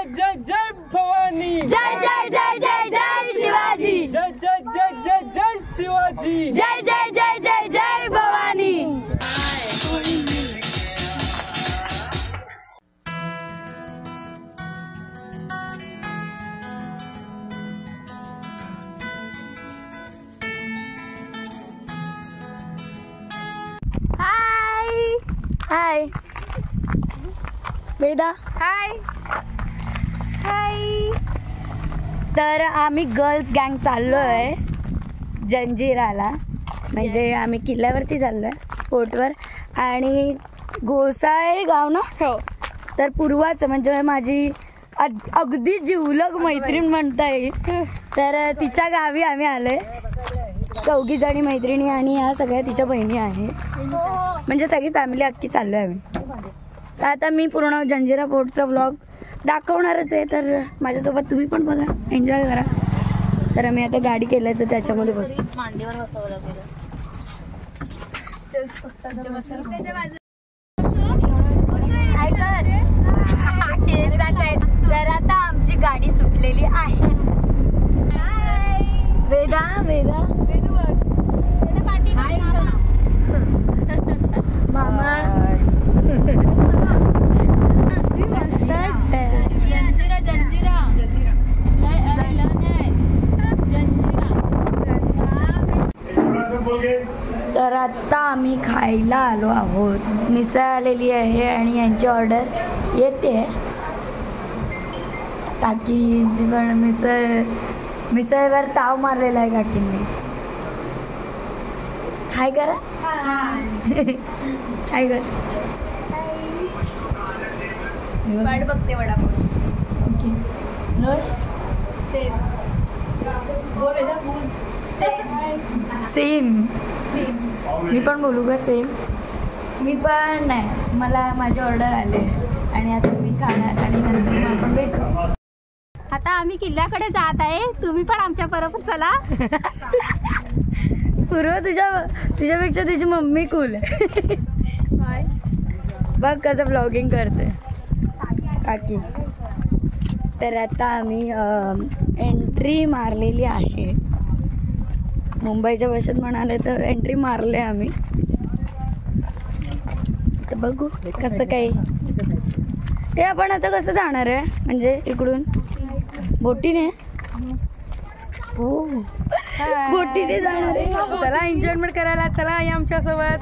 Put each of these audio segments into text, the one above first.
जय जय भवानी, जय जय जय जय जय शिवाजी, जय जय जय जय जय शिवाजी, जय जय जय जय जय भवानी। हाय वेदा, हाय हाय। तर आम्ही गर्ल्स गँग चाललोय जंजिराला, म्हणजे आम्ही किल्ल्यावरती चाललोय फोर्टवर, आणि गोसाळे गाव ना हो. तर पूर्वाचं म्हणजे माझी अगदी जिवलग मैत्रीण म्हणता येईल, तर तिच्या गावी आम्ही आलोय। 4 जणी मैत्रिणी आणि ह्या सगळ्या तिच्या बहिणी आहेत, म्हणजे सगळी फॅमिली अख्खी चाललोय आम्ही। तर आता मी पूर्ण जंजिरा फोर्टचा व्लॉग दाखवणारच आहे, तर माझ्यासोबत तुम्ही पण बघा, एन्जॉय करा। तर आम्ही आता गाडी केलंय तर त्याच्यामध्ये बसतो। तर आता आमची गाडी सुटलेली आहे। वेदा वेदा मामा जंजिरा जंजिरा तर आता आम्ही खायला आलो आहोत। मिसळ आलेली आहे आणि यांची ऑर्डर येते। काकींची पण मिसळवर ताव मारलेला आहे काकींनी। हाय करा, हाय कर। वाट बघते वडापावची। ओके रश सेम बोल वेदा बोल। सेम मी पण बोलू का सेम? मी पण नाही, मला माझी ऑर्डर आले आणि आता मी खाणार आणि नंतर मग आपण भेटू। आता आम्ही किल्ल्याकडे जात आहे, तुम्ही पण आमच्या बरोबर चला। पूर्व तुझ्यापेक्षा तुझी मम्मी कूल आहे। बघ कसं ब्लॉगिंग करते काकी। तर आता आम्ही एंट्री मारलेली आहे मुंबईच्या भाषेत म्हणाले तर एंट्री मारले आम्ही। तर बघू कसं काय ते। आपण आता कसं जाणार आहे, म्हणजे इकडून बोटीने? हो बोटीने जाणार आहे। चला एन्जॉयमेंट करायला चला या आमच्या सोबत।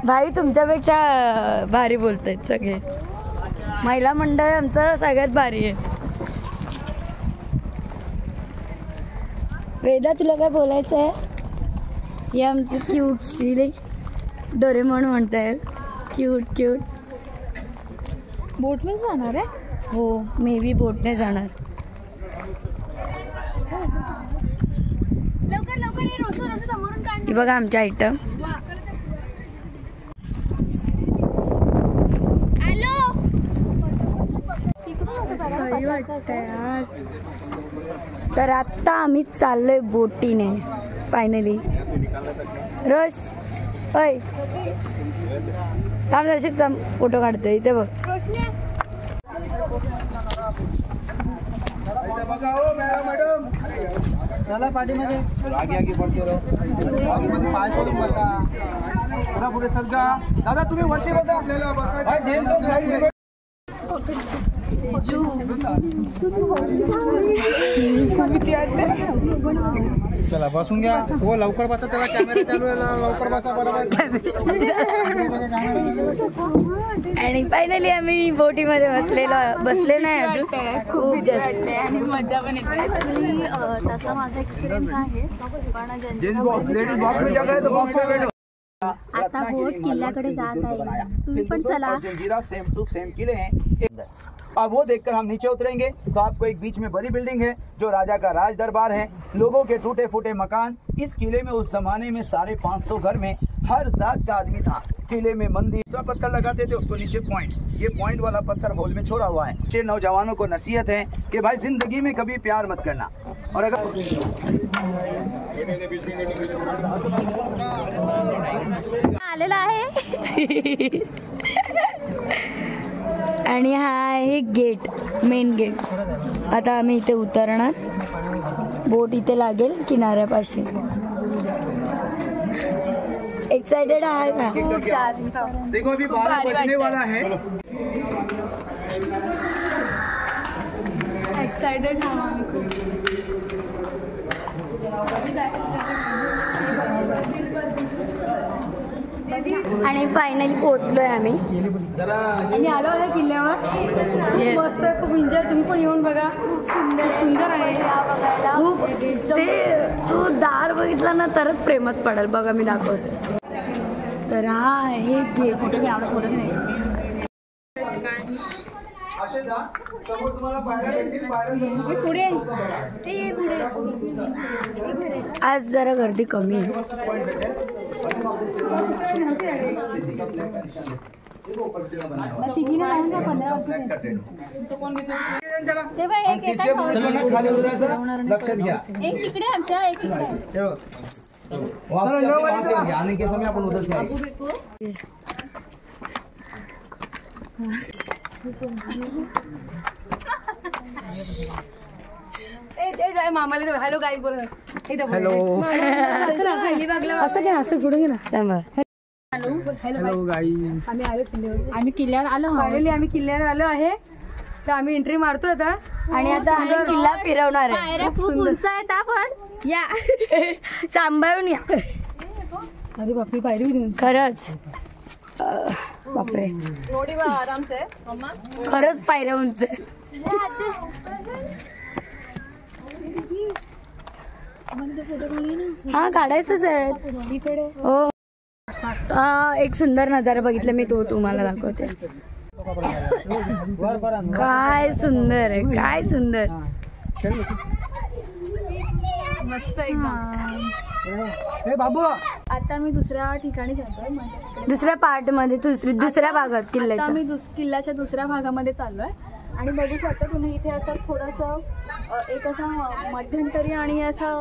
भाई तुमच्यापेक्षा भारी बोलतायत सगळे, महिला मंडळ आमचं सगळ्यात भारी आहे। वेदा तुला काय बोलायचं आहे? ही आमची क्यूटशी डोरेमॉन म्हणताय, क्यूट क्यूट। बोटने जाणार आहे? हो मे बी बोटने जाणार। लवकर लवकर ये रोशो रोशो समोरून काढ। ही बघा आमच्या आयटम। तर आता आम्ही चाललोय बोटीने फायनली। रश होय थांब, अशीच फोटो काढते इथे बघ। चला पाठीमध्ये आगे पडते आगीमध्ये पाय सोडून बसा, जरा पुढे सरका। दादा तुम्ही वरती बसा, आपल्याला बसायचं। चला बसून घ्या, हो लवकर बसा, चला कॅमेरा चालू आहे, लवकर बसा बरोबर। आणि फायनली आम्ही बोटीमध्ये बसले नाही अजून, खूप जास्त आणि मजा पण येते। ऍक्च्युली तसा माझा एक्सपिरियन्स आहे, पण आता बोट किल्ल्याकडे जात आहे, तुम्ही पण चला। जंजीरा सेम टू सेम किले हैं। अब वो देखकर हम नीचे उतरेंगे तो आपको एक बीच में बड़ी बिल्डिंग है जो राजा का राज दरबार है, लोगों के टूटे फूटे मकान। इस किले में उस जमाने में 550 घर में हर जात का आदमी था। किले में मंदिर सा पत्थर लगाते थे, उसको नीचे पॉइंट, ये पॉइंट वाला पत्थर होल में छोड़ा हुआ है। 6 नौजवानों को नसीहत है कि भाई जिंदगी में कभी प्यार मत करना। और अगर आलेला आहे आणि हा आहे गेट, मेन गेट. आता आम्ही इथे उतरणार. बोट इथे लागेल किनाऱ्यापाशी. एक्साइटेड आहे का? खूप जास्त. देखो अभी 12 बजने वाला है. एक्साइटेड आहोत आम्ही खूप. आणि फायनली पोहोचलोय आम्ही. आम्ही आलो आहे किल्ल्यावर. मस्त, खूप एन्जॉय. तुम्ही पण येऊन बघा. खूप सुंदर सुंदर आहे खूप. ते तू दार बघितला ना तरच प्रेमात पडेल. बघा मी दाखवते. तर हा आहे गेट. फोटो नाही. असे जा समोर तुम्हाला पायऱ्या भेटतील. पायऱ्या पुढे आज जरा गर्दी कमी आहे. तिघीने राहून का 15 चलो ना खाली उतरायचं. लक्षात घ्या. एक तिकडे आमच्या एक इकडे. आने के समय आपण उधर जाएंगे. मामाला हॅलो गाईज बोला. हॅलो. असं घे ना, असं पुढे घे ना. थांबा. Hello guys. आम्ही किल्ल्यावर आलो. फायनली आम्ही किल्ल्यावर आलो आहे. तर आम्ही एंट्री मारतो आता. आणि आता आम्ही किल्ला फिरवणार आहे. पायऱ्या खूप उंच आहेत. आपण या सांभाळून या. अरे बापरे, पायरी खरंच बापरे, आराम से मम्मा. खरंच पायऱ्या उंच आहेत. हा काढायचंच आहे. हो. एक सुंदर नजारा बघितला मी, तो तुम्हाला दाखवते. काय सुंदर आहे, काय सुंदर. मस्त एकदम. हे बाबू. आता मी दुसऱ्या ठिकाणी जातोय. दुसऱ्या पार्ट मध्ये, दुसऱ्या भागात आता किल्ल्याच्या. मी किल्ल्याच्या दुसऱ्या भागामध्ये चाललोय. आणि बघू शकता तुम्ही इथे असं थोडंसं एक असा मध्यंतरी आणि असा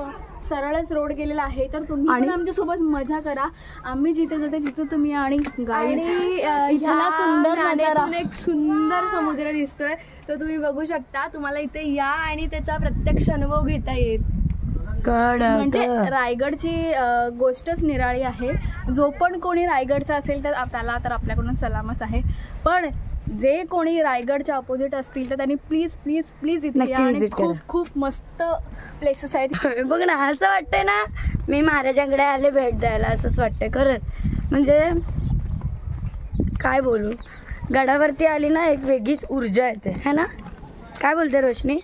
सरळच रोड गेलेला आहे. तर तुम्ही आणि आमच्यासोबत मजा करा. आम्ही जिथे जाते तिथे तुम्ही. आणि इथला सुंदर नजारा, एक सुंदर समुद्र दिसतोय. तर तुम्ही बघू शकता. तुम्हाला इथे या आणि त्याचा प्रत्यक्ष अनुभव घेता येईल. म्हणजे रायगडची गोष्टच निराळी आहे. जो पण कोणी रायगडचा असेल तर त्याला तर आपल्याकडून सलामच आहे. पण जे कोणी रायगडच्या अपोजिट असतील तर त्यांनी प्लीज प्लीज प्लीज इथे या. आणि खूप खूप मस्त प्लेसेस आहेत. बघ ना, असं वाटतंय ना मी महाराजांकडे आले भेट द्यायला. असंच वाटतंय खरंच. म्हणजे काय बोलू, गडावरती आली ना एक वेगळीच ऊर्जा येते है ना. काय बोलते रोशनी?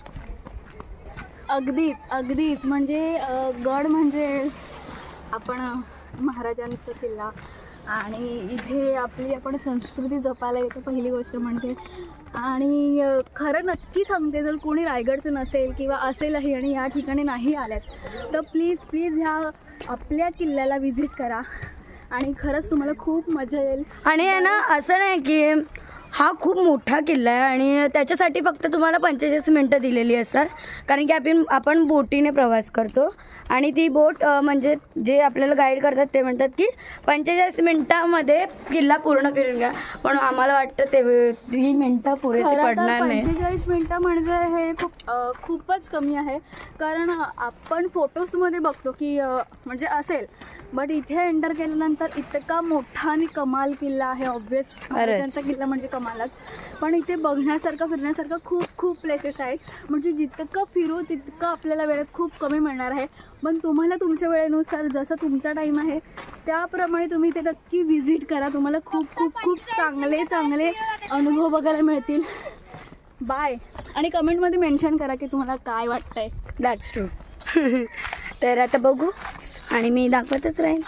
अगदीच अगदीच. म्हणजे गड म्हणजे आपण महाराजांचा किल्ला. आणि इथे आपण संस्कृती जपायला येतो पहिली गोष्ट म्हणजे. आणि खरं नक्की सांगते, जर कोणी रायगडचं नसेल किंवा असेलही आणि या ठिकाणी नाही आल्यात तर प्लीज प्लीज ह्या आपल्या किल्ल्याला व्हिजिट करा. आणि खरंच तुम्हाला खूप मजा येईल. आणि आहे ना असं नाही की हा खूप मोठा किल्ला आहे आणि त्याच्यासाठी फक्त तुम्हाला 45 मिनटं दिलेली असतात. कारण की आपण बोटीने प्रवास करतो आणि ती बोट म्हणजे जे आपल्याला गाईड करतात ते म्हणतात की 45 मिनटामध्ये किल्ला पूर्ण फिरून घ्या. पण आम्हाला वाटतं ते 3 मिनटं पुरेसे पडणार नाही. 45 मिनटं म्हणजे हे खूपच कमी आहे. कारण आपण फोटोजमध्ये बघतो की म्हणजे असेल, बट इथे एंटर केल्यानंतर इतका मोठा आणि कमाल किल्ला आहे. ऑब्वियस महाराजांचा किल्ला म्हणजे कमालच. पण इथे बघण्यासारखं फिरण्यासारखं खूप खूप प्लेसेस आहेत. म्हणजे जितकं फिरू तितकं आपल्याला वेळ खूप कमी मिळणार आहे. पण तुम्हाला तुमच्या वेळेनुसार जसं तुमचा टाईम आहे त्याप्रमाणे तुम्ही इथे नक्की व्हिजिट करा. तुम्हाला खूप खूप खूप चांगले चांगले अनुभव बघायला मिळतील. बाय. आणि कमेंटमध्ये मेन्शन करा की तुम्हाला काय वाटतंय. That's true. तर आता बघू आणि मी दाखवतच राहीन.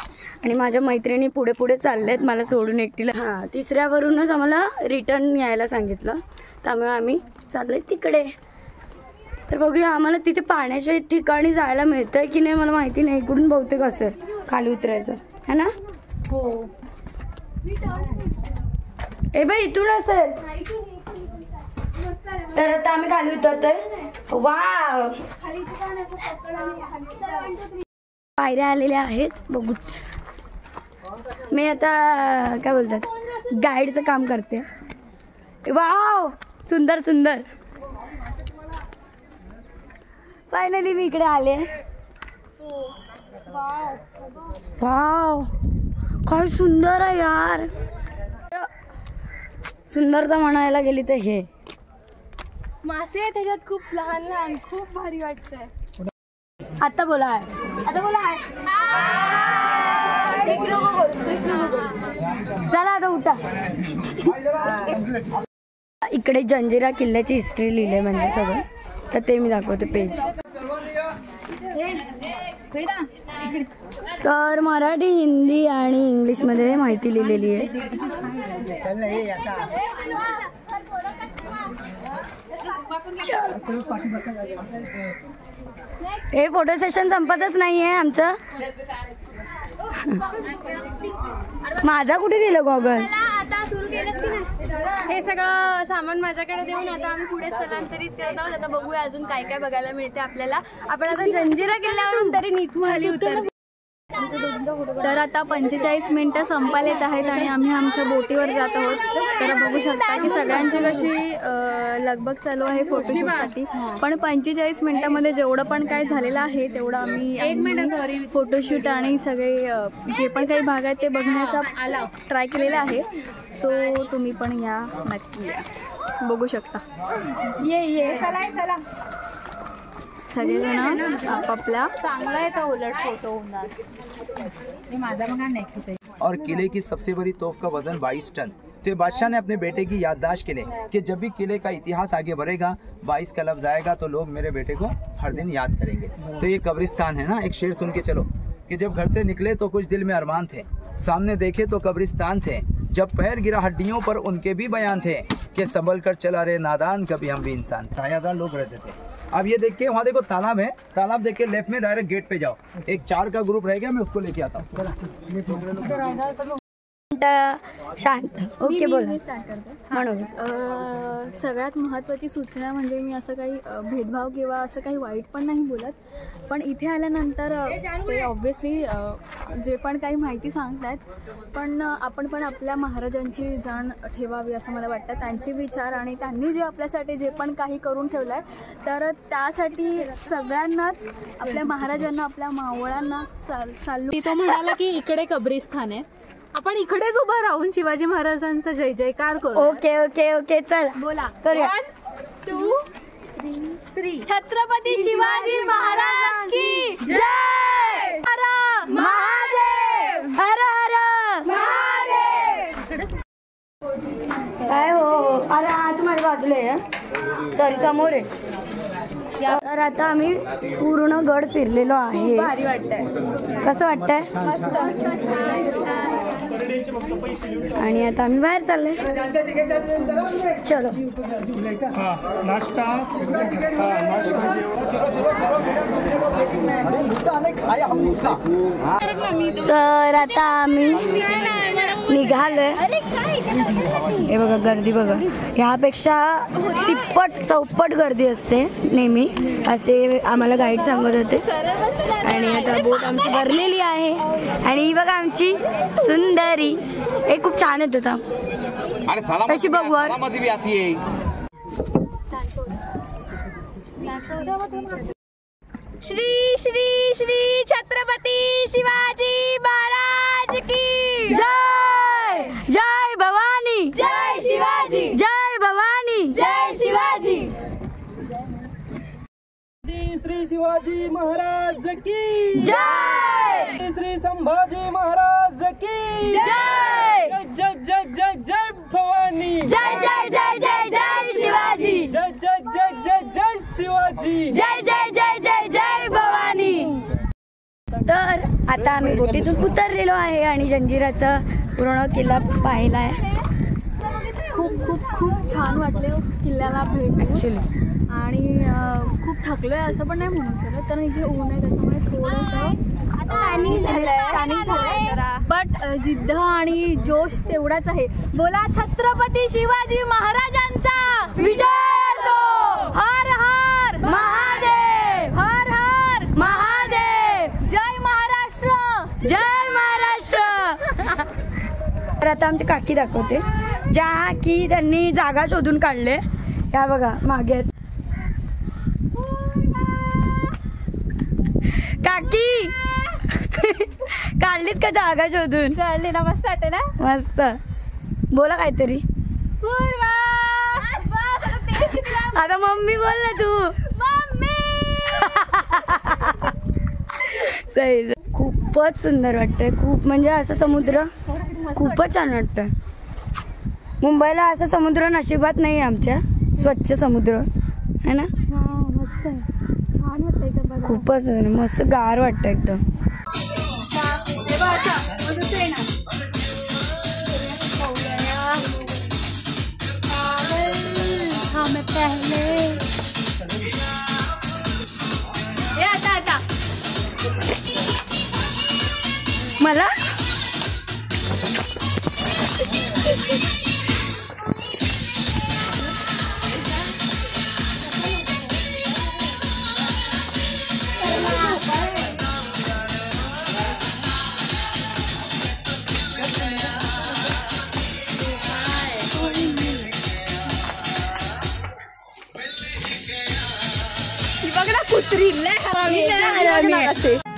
आणि माझ्या मैत्रिणी पुढे पुढे चालल्यात मला सोडून एकटीला. हां, तिसऱ्यावरूनच आम्हाला रिटर्न यायला सांगितलं, त्यामुळे आम्ही चाललोय तिकडे. तर बघूया आम्हाला तिथे पाण्याच्या ठिकाणी जायला मिळतं आहे की नाही मला माहिती नाही. इकडून बहुतेक असेल खाली उतरायचं है ना. हो. ए बाई इथून असेल. तर आता आम्ही खाली उतरतोय. वा, पायऱ्या आलेल्या आहेत बघूच. मी आता काय बोलतात गाईडचं काम करते. वाव, सुंदर सुंदर. फायनली मी इकडे आले. वाव, काय सुंदर आहे यार. सुंदरता म्हणायला गेली तर हे मासे आहे त्याच्यात खूप लहान लहान, खूप भारी वाटतंय. आता बोला आहे, आता बोला आहे. चला आता उठा. इकडे जंजिरा किल्ल्याची हिस्ट्री लिहिली म्हणजे सगळं, तर ते मी दाखवते पेज. तर मराठी, हिंदी आणि इंग्लिशमध्ये माहिती लिहिलेली आहे. हे फोटो सेशन संपतच नाहीये आमचं. माझा कुठे दिलं गॉगल. आता सुरू केलंस की नाही? हे सगळं सामान माझ्याकडे देऊन आता आम्ही पुढे स्थलांतरित करत आहोत. आता बघूया अजून काय काय बघायला मिळते आपल्याला. आपण आता जंजिरा किल्ल्यावरून तरी नीतमळी उतरतो. तर आता 45 मिनिटं संपायला येत आहेत आणि आम्ही आमच्या बोटीवर जात आहोत. तर बघू शकता की सगळ्यांची कशी लगबग चालू आहे फोटोशूटसाठी. पण 45 मिनिटामध्ये जेवढं पण काय झालेलं आहे तेवढं आम्ही फोटोशूट आणि सगळे जे पण काही भाग आहेत ते बघण्याचा ट्राय केलेला आहे. सो तुम्ही पण या, नक्की या, बघू शकता. ये चला सगळेजण आपापल्या. चांगला आहे तर उलट फोटो होणार. और किले की सबसे बड़ी तोफ का वजन 22 टन. तो बादशाह ने अपने बेटे की याददाश्त के लिए कि जब भी किले का इतिहास आगे बढ़ेगा 22 का लफ्ज आएगा तो लोग मेरे बेटे को हर दिन याद करेंगे. तो ये कब्रिस्तान है ना. एक शेर सुन के चलो कि जब घर से निकले तो कुछ दिल में अरमान थे, सामने देखे तो कब्रिस्तान थे, जब पैर गिरा हड्डियों पर उनके भी बयान थे कि संभल कर चला रे नादान, कभी हम भी इंसान. 2,000 लोग रहते थे. अब ये देख के वहाँ देखो तालाब है, तालाब देख के लेफ्ट में डायरेक्ट गेट पे जाओ. एक 4 का ग्रुप रहेगा, मैं उसको लेके आता हूँ. शांत. ओके बोला. मी स्टार्ट करते. म्हणून सगळ्यात महत्त्वाची सूचना म्हणजे मी असं काही भेदभाव किंवा असं काही वाईट पण नाही बोलत. पण इथे आल्यानंतर ते ऑब्व्हियसली जे पण काही माहिती सांगतात, पण आपण पण आपल्या महाराजांची जाण ठेवावी असं मला वाटतं. त्यांचे विचार आणि त्यांनी जे आपल्यासाठी जे पण काही करून ठेवलं आहे, तर त्यासाठी सगळ्यांनाच आपल्या महाराजांना, आपल्या मावळांना साल्लू. तो म्हणाला की इकडे कब्रिस्तान आहे, आपण इकडेच उभं राहून शिवाजी महाराजांचा जय जयकार करू. ओके ओके ओके, चल बोला. करूया. 1 2 3. छत्रपती शिवाजी महाराज की जय. हर महादेव, हर हर महादेव. काय हो. अरे हा तुम्हाला वाजले, सॉरी समोर आहे. तर आता आम्ही पूर्ण गड फिरलेलो आहे. भारी वाटतंय. कसं वाटतंय. आणि आता आम्ही बाहेर चाललोय. चलो. तर आता आम्ही निघालोय. हे बघा गर्दी बघा. ह्यापेक्षा तिप्पट चौपट गर्दी असते नेहमी, असे आम्हाला गाईड सांगत होते. आणि आता बोट आमची भरलेली आहे. आणि ही बघा आमची सुंदरी. हे खूप छान येत होता. कशी बघवर. श्री श्री श्री छत्रपती शिवाजी महाराज की जय. जय भवानी, जय शिवाजी, जय भवानी, जय शिवाजी. श्री शिवाजी महाराज की जय. श्री संभाजी महाराज की जय. जय जय जय जय भवानी. जय जय जय जय जय शिवाजी. जय जय जय जय जय शिवाजी. जय जय जय जय जय भवानी. तर आता आम्ही बोटीतून उतरलेलो आहे आणि जंजिराचा पूर्ण किल्ला पाहिला आहे. खूप खूप खूप छान वाटले किल्ल्याला भेट देऊन. ॲक्च्युली आणि खूप थकलोय असं पण नाही म्हणू शकत, कारण इथे ऊन आहे त्याच्यामुळे थोडंसं बट जिद्द आणि जोश तेवढाच आहे. बोला छत्रपती शिवाजी महाराजांचा विजय असो. हर हर महादेव, हर हर महादेव. जय महाराष्ट्र, जय महाराष्ट्र. तर आता आमची काकी दाखवते. ज्या की त्यांनी जागा शोधून काढले. या बघा मागे आहेत. काकी काढलीत का जागा शोधून? काढली ना, मस्त वाटते ना. मस्त. बोला काहीतरी. आता मम्मी बोल ना तू. सही. खूपच सुंदर वाटतंय. खूप म्हणजे असं समुद्र खूपच छान वाटतंय. मुंबईला असं समुद्र नशिबात नाही आमच्या. स्वच्छ समुद्र है ना. मस्त आहे, छान वाटतं एकदम. खूपच मस्त गार वाटतं एकदम. मला बघ ना कुत्री लय हरामी.